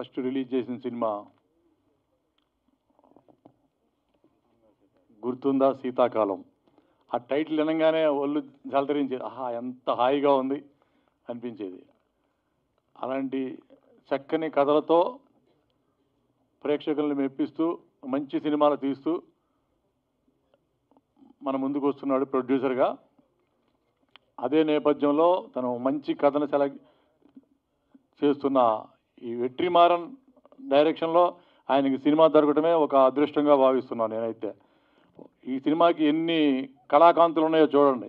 First release చేసిన cinema గుర్తుందా శీతాకాలం. ఆ టైటిల్ వినగానే ఒళ్ళు జలతరించేది. ఆహా, ఎంత హాయిగా ఉంది అనిపించేది. అలాంటి చక్కని కథలతో ప్రేక్షకులను మెప్పిస్తూ మంచి సినిమాలు తీస్తూ మన ముందుకు వస్తున్నాడు ప్రొడ్యూసర్గా. అదే నేపథ్యంలో తను మంచి కథను సెలెక్ట్ చేస్తున్న ఈ వెట్రిమారన్ డైరెక్షన్లో ఆయనకి సినిమా దొరకటమే ఒక అదృష్టంగా భావిస్తున్నాను నేనైతే. ఈ సినిమాకి ఎన్ని కళాకాంతులు ఉన్నాయో చూడండి.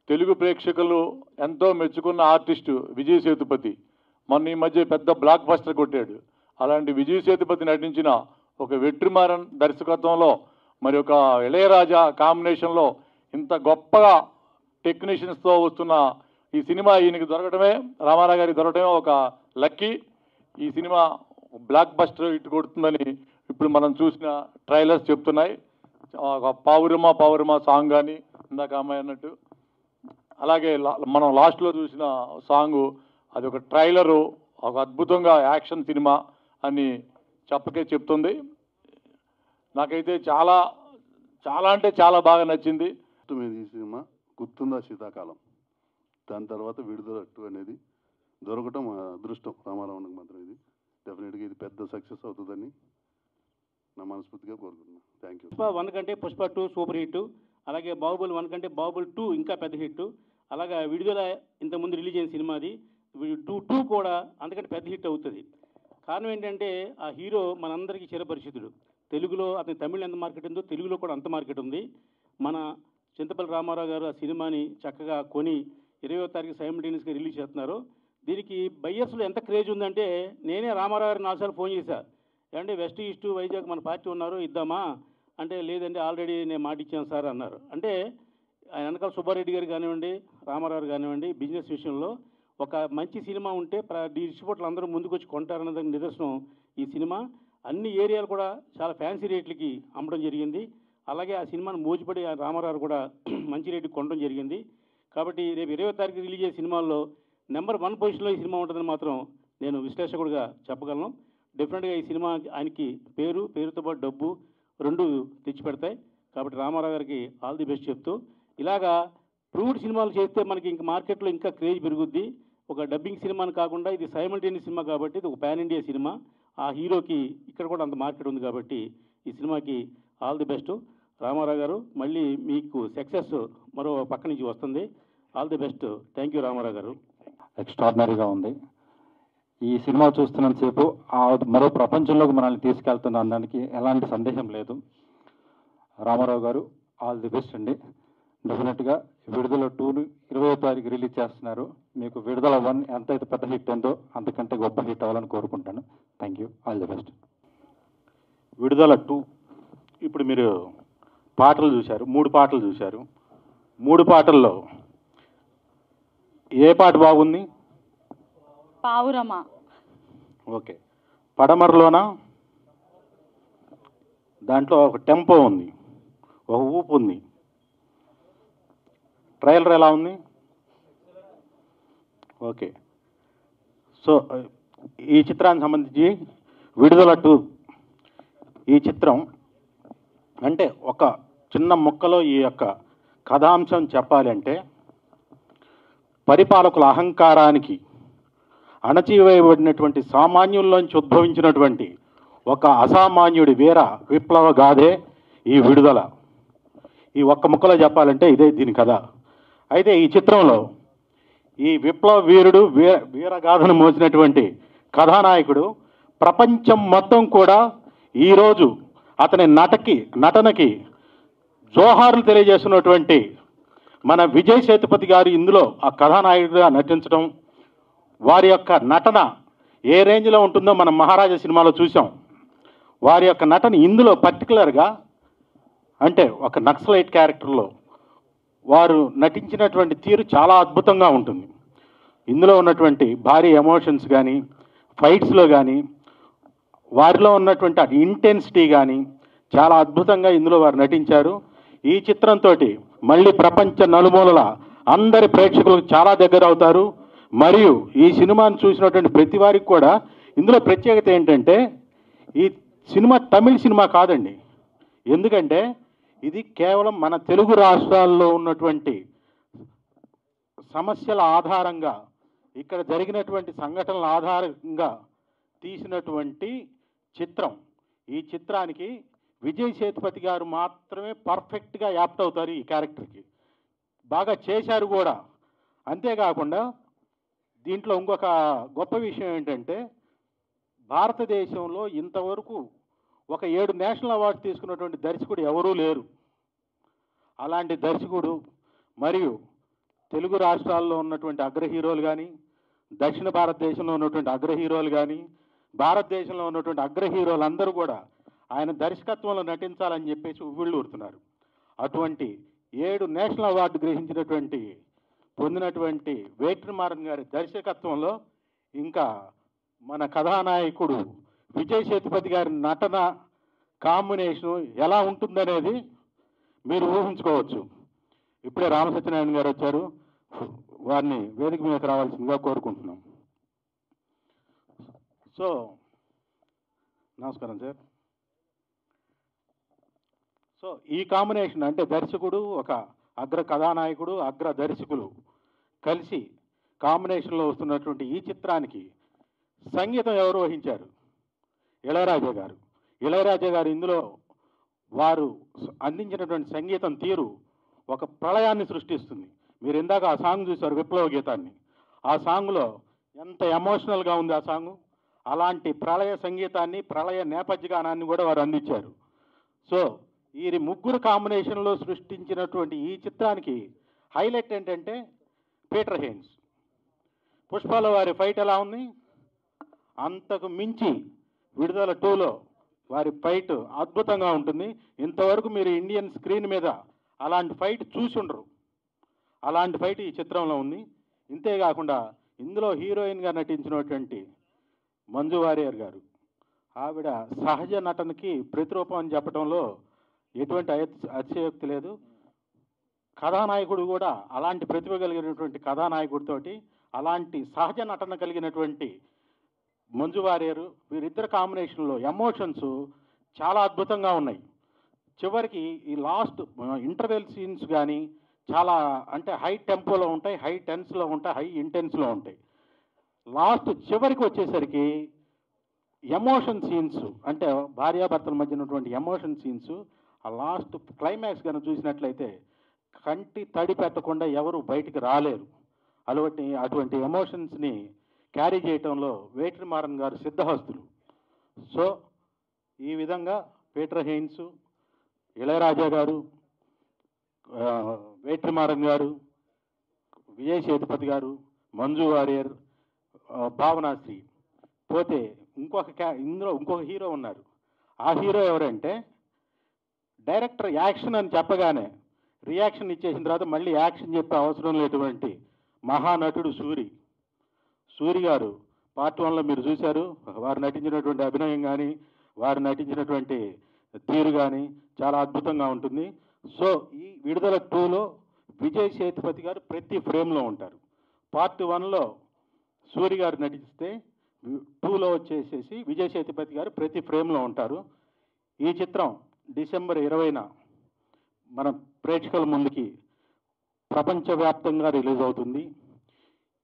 తెలుగు ప్రేక్షకులు ఎంతో మెచ్చుకున్న ఆర్టిస్టు విజయ్ సేతుపతి మొన్న ఈ మధ్య పెద్ద బ్లాక్ బస్టర్ కొట్టాడు. అలాంటి విజయ్ సేతుపతి నటించిన ఒక వెట్రిమారన్ దర్శకత్వంలో మరి ఒక ఇళయరాజా కాంబినేషన్లో ఇంత గొప్పగా టెక్నీషియన్స్తో వస్తున్న ఈ సినిమా ఈయనకి దొరకటమే, రామారావు గారికి దొరకటమే ఒక లక్కీ. ఈ సినిమా బ్లాక్ బస్టర్ హిట్ కొడుతుందని ఇప్పుడు మనం చూసిన ట్రైలర్స్ చెప్తున్నాయి. ఒక పావురమా సాంగ్ కానీ ఇందాక అమ్మాయి అన్నట్టు, అలాగే మనం లాస్ట్లో చూసిన సాంగు అది ఒక ట్రైలరు, ఒక అద్భుతంగా యాక్షన్ సినిమా అని చెప్పకే చెప్తుంది. నాకైతే చాలా చాలా అంటే చాలా బాగా నచ్చింది. ఈ సినిమా గుర్తుందా శీతాకాలం, దాని తర్వాత విడుదల 2 అనేది దొరకటం అదృష్టం రామారావునికి మాత్రం. ఇది డెఫినెట్గా ఇది పెద్ద సక్సెస్ అవుతుందని నా మనస్ఫూర్తిగా కోరుకుంటున్నాను. Thank you. పుష్ప 1 కంటే పుష్ప 2 సూపర్ హిట్, అలాగే బాహుబలి 1 కంటే బాహుబలి 2 ఇంకా పెద్ద హిట్. అలాగా విడుదల ఇంతకుముందు రిలీజ్ అయిన సినిమాది 2 కూడా అంతకంటే పెద్ద హిట్ అవుతుంది. కారణం ఏంటంటే ఆ హీరో మనందరికీ చిరపరిచితుడు. తెలుగులో అతని తమిళ ఎంత మార్కెట్ ఉందో తెలుగులో కూడా అంత మార్కెట్ ఉంది. మన చింతపల్లి రామారావు గారు ఆ సినిమాని చక్కగా కొని 20వ తారీఖు సైమల్టేనియస్గా రిలీజ్ చేస్తున్నారు. దీనికి బయ్యర్స్లో ఎంత క్రేజ్ ఉందంటే నేనే రామారావు గారికి 4 సార్లు ఫోన్ చేశాను. ఏమంటే వెస్ట్ ఈస్ట్ వైజాగ్ మన పార్టీ ఉన్నారు ఇద్దామా అంటే, లేదండి ఆల్రెడీ నేను మాట ఇచ్చాను సార్ అన్నారు. అంటే ఆయన వెనకాల సుబ్బారెడ్డి గారు కానివ్వండి, రామారావు కానివ్వండి, బిజినెస్ విషయంలో ఒక మంచి సినిమా ఉంటే డిస్ట్రిబ్యూటర్లు అందరూ ముందుకు వచ్చి కొంటారన్నదానికి నిదర్శనం ఈ సినిమా. అన్ని ఏరియాలు కూడా చాలా ఫ్యాన్సీ రేట్లకి అమ్మడం జరిగింది. అలాగే ఆ సినిమాను మోజుపడి రామారావు కూడా మంచి రేటుకి కొనడం జరిగింది. కాబట్టి రేపు 20వ తారీఖు రిలీజ్ అయ్యే సినిమాల్లో నెంబర్ 1 పొజిషన్లో ఈ సినిమా ఉంటుందని మాత్రం నేను విశ్లేషకుడిగా చెప్పగలను. డెఫినెట్గా ఈ సినిమా ఆయనకి పేరుతో పాటు డబ్బు 2 తెచ్చిపెడతాయి. కాబట్టి రామారావు గారికి ఆల్ ది బెస్ట్ చెప్తూ, ఇలాగా ప్రూవ్డ్ సినిమాలు చేస్తే మనకి ఇంక మార్కెట్లో ఇంకా క్రేజ్ పెరుగుద్ది. ఒక డబ్బింగ్ సినిమాని కాకుండా ఇది సైమల్టేనియస్ సినిమా కాబట్టి ఇది ఒక పాన్ ఇండియా సినిమా. ఆ హీరోకి ఇక్కడ కూడా అంత మార్కెట్ ఉంది కాబట్టి ఈ సినిమాకి ఆల్ ది బెస్ట్. రామారావు గారు మళ్ళీ మీకు సక్సెస్ మరో పక్క నుంచి వస్తుంది. All the best. Thank you Ramarao గారు. ఎక్స్ట్రాడినరీగా ఉంది. ఈ సినిమా చూస్తున్నంతసేపు మరో ప్రపంచంలోకి మనల్ని తీసుకెళ్తున్న దానికి ఎలాంటి సందేహం లేదు. రామారావు గారు ఆల్ ది బెస్ట్ అండి. డెఫినెట్గా విడుదల 2 20వ తారీఖు రిలీజ్ చేస్తున్నారు. మీకు విడుదల 1 ఎంతైతే పెద్ద హిట్ ఉందో అంతకంటే గొప్ప హిట్ అవ్వాలని కోరుకుంటాను. Thank you. All the best. విడుదల 2 ఇప్పుడు మీరు పాటలు చూశారు, 3 పాటలు చూశారు. 3 పాటల్లో ఏ పాట బాగుంది? పావురమా. ఓకే. పడమరలోనా? దాంట్లో ఒక టెంపో ఉంది, ఒక ఊపు ఉంది. ట్రైలర్ ఎలా ఉంది? ఓకే. సో ఈ చిత్రానికి సంబంధించి విడుదల 2 ఈ చిత్రం అంటే ఒక చిన్న ముక్కలో ఈ యొక్క కథాంశం చెప్పాలి అంటే, పరిపాలకుల అహంకారానికి అణచివేయబడినటువంటి సామాన్యుల్లోంచి ఉద్భవించినటువంటి ఒక అసామాన్యుడి వీర విప్లవ గాథే ఈ విడుదల. ఈ ఒక్క ముక్కలో చెప్పాలంటే ఇదే దీని కథ. అయితే ఈ చిత్రంలో ఈ విప్లవ వీరుడు వీరగాథను మోసినటువంటి కథానాయకుడు ప్రపంచం మొత్తం కూడా ఈరోజు అతని నటనకి జోహార్లు తెలియజేస్తున్నటువంటి మన విజయ్ సేతుపతి గారు ఇందులో ఆ కథానాయకుడిగా నటించడం, వారి యొక్క నటన ఏ రేంజ్లో ఉంటుందో మనం మహారాజా సినిమాలో చూసాం. వారి యొక్క నటన ఇందులో పర్టికులర్గా అంటే ఒక నక్సలైట్ క్యారెక్టర్లో వారు నటించినటువంటి తీరు చాలా అద్భుతంగా ఉంటుంది. ఇందులో ఉన్నటువంటి భారీ ఎమోషన్స్ కానీ, ఫైట్స్లో కానీ, వారిలో ఉన్నటువంటి అది ఇంటెన్సిటీ కానీ చాలా అద్భుతంగా ఇందులో వారు నటించారు. ఈ చిత్రంతో మళ్ళీ ప్రపంచ నలుమూలల అందరి ప్రేక్షకులకు చాలా దగ్గర అవుతారు. మరియు ఈ సినిమాను చూసినటువంటి ప్రతి వారికి కూడా ఇందులో ప్రత్యేకత ఏంటంటే ఈ సినిమా తమిళ సినిమా కాదండి. ఎందుకంటే ఇది కేవలం మన తెలుగు రాష్ట్రాల్లో ఉన్నటువంటి సమస్యల ఆధారంగా, ఇక్కడ జరిగినటువంటి సంఘటనల ఆధారంగా తీసినటువంటి చిత్రం. ఈ చిత్రానికి విజయ్ సేతుపతి గారు మాత్రమే పర్ఫెక్ట్గా యాప్ట్ అవుతారు ఈ క్యారెక్టర్కి. బాగా చేశారు కూడా. అంతేకాకుండా దీంట్లో ఇంకొక గొప్ప విషయం ఏంటంటే భారతదేశంలో ఇంతవరకు ఒక 7 నేషనల్ అవార్డ్స్ తీసుకున్నటువంటి దర్శకుడు ఎవరూ లేరు. అలాంటి దర్శకుడు మరియు తెలుగు రాష్ట్రాల్లో ఉన్నటువంటి అగ్ర హీరోలు కానీ, దక్షిణ భారతదేశంలో ఉన్నటువంటి అగ్ర హీరోలు కానీ, భారతదేశంలో ఉన్నటువంటి అగ్ర హీరోలు అందరూ కూడా ఆయన దర్శకత్వంలో నటించాలని చెప్పేసి ఉవ్విళ్ళూరుతున్నారు. అటువంటి 7 నేషనల్ అవార్డు పొందినటువంటి వేట్రిమారన్ గారి దర్శకత్వంలో ఇంకా మన కథానాయకుడు విజయ్ సేతుపతి గారి నటన కాంబినేషన్ ఎలా ఉంటుందనేది మీరు ఊహించుకోవచ్చు. ఇప్పుడే రామసత్యనారాయణ గారు వచ్చారు, వారిని వేదిక మీదకి రావాల్సిందిగా కోరుకుంటున్నాం. సో నమస్కారం సార్. సో ఈ కాంబినేషన్ అంటే దర్శకుడు, ఒక అగ్ర కథానాయకుడు, అగ్ర దర్శకులు కలిసి కాంబినేషన్లో వస్తున్నటువంటి ఈ చిత్రానికి సంగీతం ఎవరు వహించారు? ఇళయరాజా గారు. ఇళయరాజా గారు ఇందులో వారు అందించినటువంటి సంగీతం తీరు ఒక ప్రళయాన్ని సృష్టిస్తుంది. మీరు ఇందాక ఆ సాంగ్ చూశారు, విప్లవ గీతాన్ని. ఆ సాంగ్లో ఎంత ఎమోషనల్గా ఉంది ఆ సాంగ్. అలాంటి ప్రళయ సంగీతాన్ని, ప్రళయ నేపథ్య గానాన్ని కూడా వారు అందించారు. సో ఈ ముగ్గురు కాంబినేషన్లో సృష్టించినటువంటి ఈ చిత్రానికి హైలైట్ ఏంటంటే పీటర్ హెయిన్స్. పుష్పలో వారి ఫైట్ ఎలా ఉంది, అంతకు మించి విడుదల 2లో వారి ఫైట్ అద్భుతంగా ఉంటుంది. ఇంతవరకు మీరు ఇండియన్ స్క్రీన్ మీద అలాంటి ఫైట్ చూసి ఉండరు. అలాంటి ఫైట్ ఈ చిత్రంలో ఉంది. ఇంతేకాకుండా ఇందులో హీరోయిన్గా నటించినటువంటి మంజు వారియర్ గారు, ఆవిడ సహజ నటనకి ప్రతిరూపం అని చెప్పడంలో ఎటువంటి అతిశయోక్తి లేదు. కథానాయకుడు కూడా అలాంటి ప్రతిభ కలిగినటువంటి కథానాయకుడితోటి అలాంటి సహజ నటన కలిగినటువంటి మంజు వారియరు, వీరిద్దరు కాంబినేషన్లో ఎమోషన్స్ చాలా అద్భుతంగా ఉన్నాయి. చివరికి ఈ లాస్ట్ ఇంటర్వెల్ సీన్స్ కానీ చాలా అంటే హై టెంపోలో ఉంటాయి, హై టెన్స్లో ఉంటాయి, హై ఇంటెన్స్లో ఉంటాయి. లాస్ట్ చివరికి వచ్చేసరికి ఎమోషన్ సీన్స్ అంటే భార్యాభర్తల మధ్య ఉన్నటువంటి ఎమోషన్ సీన్స్, ఆ లాస్ట్ క్లైమాక్స్ కనుక చూసినట్లయితే కంటి తడి పెట్టకుండా ఎవరు బయటికి రాలేరు. అటువంటి ఎమోషన్స్ని క్యారీ చేయటంలో వేట్రిమారన్ గారు సిద్ధహస్తులు. సో ఈ విధంగా పీటర్ హెయిన్స్, ఇళయరాజా గారు, వేట్రిమారన్ గారు, విజయ్ సేతుపతి గారు, మంజు వారియర్, భావనాశ్రీ, పోతే ఇందులో ఇంకొక హీరో ఉన్నారు. ఆ హీరో ఎవరంటే డైరెక్టర్ యాక్షన్ అని చెప్పగానే రియాక్షన్ ఇచ్చేసిన తర్వాత మళ్ళీ యాక్షన్ చెప్పే అవసరం లేనటువంటి మహానటుడు సూరి గారు. పార్ట్ 1లో మీరు చూశారు, వారు నటించినటువంటి అభినయం కానీ, వారు నటించినటువంటి తీరు కానీ చాలా అద్భుతంగా ఉంటుంది. సో ఈ విడుదల 2లో విజయ్ సేతుపతి గారు ప్రతి ఫ్రేమ్లో ఉంటారు. పార్ట్ 1లో సూరి గారు నటిస్తే 2లో వచ్చేసేసి విజయ్ సేతుపతి గారు ప్రతి ఫ్రేమ్లో ఉంటారు. ఈ చిత్రం డిసెంబర్ 20న మన ప్రేక్షకుల ముందుకి ప్రపంచవ్యాప్తంగా రిలీజ్ అవుతుంది.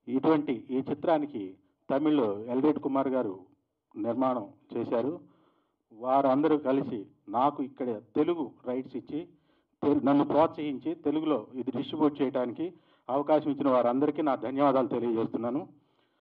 ఈ చిత్రానికి తమిళ్లో ఎల్రెడ్ కుమార్ గారు నిర్మాణం చేశారు. వారందరూ కలిసి నాకు ఇక్కడ తెలుగు రైట్స్ ఇచ్చి నన్ను ప్రోత్సహించి తెలుగులో ఇది డిస్ట్రిబ్యూట్ చేయడానికి అవకాశం ఇచ్చిన వారందరికీ నా ధన్యవాదాలు తెలియజేస్తున్నాను.